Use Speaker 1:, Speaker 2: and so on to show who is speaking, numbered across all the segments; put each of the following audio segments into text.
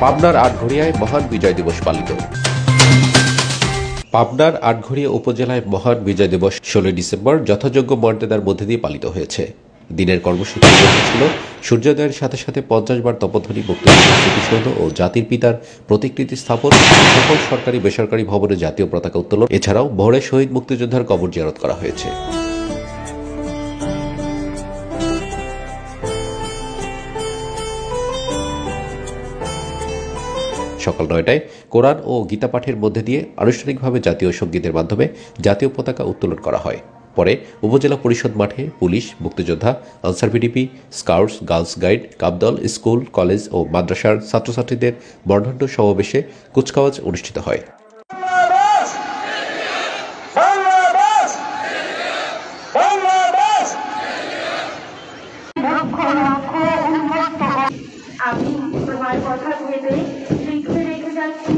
Speaker 1: পাবনার আটঘরিয়ায় মহান বিজয় দিবস পালিত। পাবনার আটঘরিয়া উপজেলায় মহান বিজয় দিবস ১৬ ডিসেম্বর যথাযোগ্য মর্যাদার মধ্যে দিয়ে পালিত হয়েছে। দিনের কর্মসূচি ছিল সূর্যোদয়ের সাথে সাথে ৫০ বার তপধ্বনি, মুক্তিযুদ্ধের স্মৃতিসৌধ ও জাতির পিতার প্রতিকৃতি স্থাপন, সকল সরকারি বেসরকারি ভবনে জাতীয় পতাকা উত্তোলন, এছাড়াও ভোরে শহীদ মুক্তিযোদ্ধার কবর জিয়ারত করা হয়েছে। সকাল ৯টায় কোরআন ও গীতা পাঠের মধ্যে দিয়ে আনুষ্ঠানিকভাবে জাতীয় সঙ্গীতের মাধ্যমে জাতীয় পতাকা উত্তোলন করা হয়। পরে উপজেলা পরিষদ মাঠে পুলিশ, মুক্তিযোদ্ধা, Ansar VDP, scouts, girls guide, কাপদল, স্কুল, কলেজ ও মাদ্রাসার ছাত্রছাত্রীদের বর্ণাঢ্য সমাবেশে কুচকাওয়াজ অনুষ্ঠিত হয়।
Speaker 2: আমি তোমার কথা ভেবে লিখে রেখে যাচ্ছি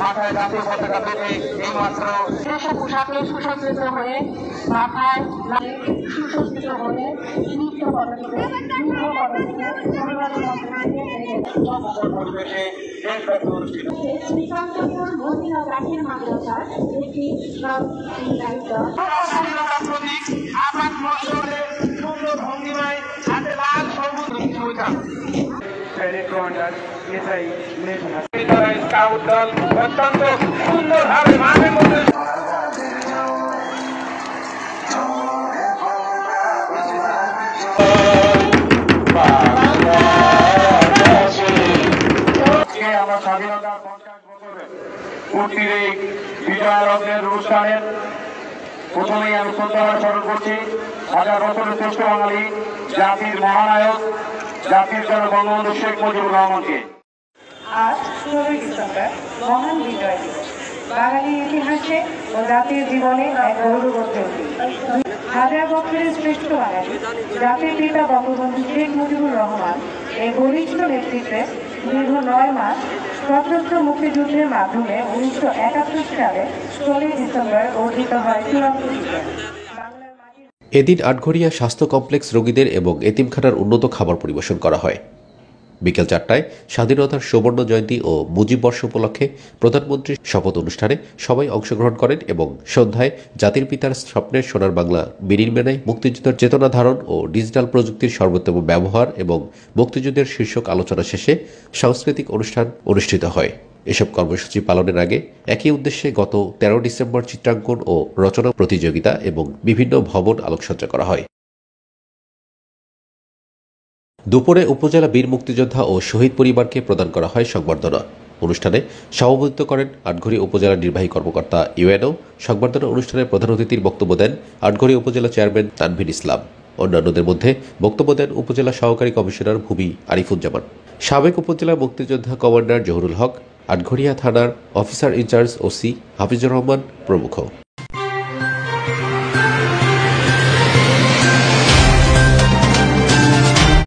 Speaker 3: মাথায় জাতীয় পতাকা পেতে এই মাত্র পোশাকে সুসজ্জিত হয়ে মাথায় সুসজ্জিত হয়ে পরিবেশে
Speaker 2: শ্রীকান্তপুর মহিলা জাতির মাদ্রাসার একটি
Speaker 3: স্কাউট দল অত্যন্ত সুন্দরভাবে মাঠের মধ্যে আমার স্বাধীনতার ৫০ বছরে পূর্তির এই বিজয় লগ্নের অনুষ্ঠানের প্রথমেই আমি শ্রদ্ধা স্মরণ করছি হাজার বছরের শ্রেষ্ঠ বাঙালি জাতির মহানায়ক, জাতির জনক বঙ্গবন্ধু শেখ মুজিবুর রহমানকে।
Speaker 4: আজ ১৬ ডিসেম্বর মহান বিজয় দিবস। বাঙালির ইতিহাসে ও জাতির জীবনে এক গৌরবোজ্জ্বল দিন। হাজার বছরের শ্রেষ্ঠ বাঙালি জাতির পিতা বঙ্গবন্ধু শেখ মুজিবুর রহমান এই বলিষ্ঠ নেতৃত্বে দীর্ঘ ৯ মাস সশস্ত্র মুক্তিযুদ্ধের মাধ্যমে ১৯৭১ সালে ১৬ ডিসেম্বর অর্জিত হয় চূড়ান্ত বিজয়।
Speaker 1: এদিন আটঘরিয়া স্বাস্থ্য কমপ্লেক্স রোগীদের এবং এতিমখানার উন্নত খাবার পরিবেশন করা হয়। বিকেল ৪টায় স্বাধীনতার সুবর্ণ জয়ন্তী ও মুজিব বর্ষ উপলক্ষে প্রধানমন্ত্রীর শপথ অনুষ্ঠানে সবাই অংশগ্রহণ করেন এবং সন্ধ্যায় জাতির পিতার স্বপ্নের সোনার বাংলা বিনির্মাণে মুক্তিযুদ্ধের চেতনা ধারণ ও ডিজিটাল প্রযুক্তির সর্বোত্তম ব্যবহার এবং মুক্তিযুদ্ধের শীর্ষক আলোচনা শেষে সাংস্কৃতিক অনুষ্ঠান অনুষ্ঠিত হয়। এসব কর্মসূচি পালনের আগে একই উদ্দেশ্যে গত ১৩ ডিসেম্বর চিত্রাঙ্কন ও রচনা প্রতিযোগিতা এবং বিভিন্ন ভবন আলোকসজ্জা করা হয়। দুপুরে উপজেলা বীর মুক্তিযোদ্ধা ও শহীদ পরিবারকে প্রদান করা হয় সংবর্ধনা। অনুষ্ঠানে সভাপতিত্ব করেন আটঘরিয়া উপজেলা নির্বাহী কর্মকর্তা ইউএনও। সংবর্ধনা অনুষ্ঠানে প্রধান অতিথির বক্তব্য দেন আটঘরিয়া উপজেলা চেয়ারম্যান তানভীর ইসলাম। অন্যান্যদের মধ্যে বক্তব্য দেন উপজেলা সহকারী কমিশনার ভূমি আরিফুজ্জামান, সাবেক উপজেলা মুক্তিযোদ্ধা কমান্ডার জহুরুল হক, আটঘরিয়া থানার officer in charge OC Hafizur Rahman প্রমুখ।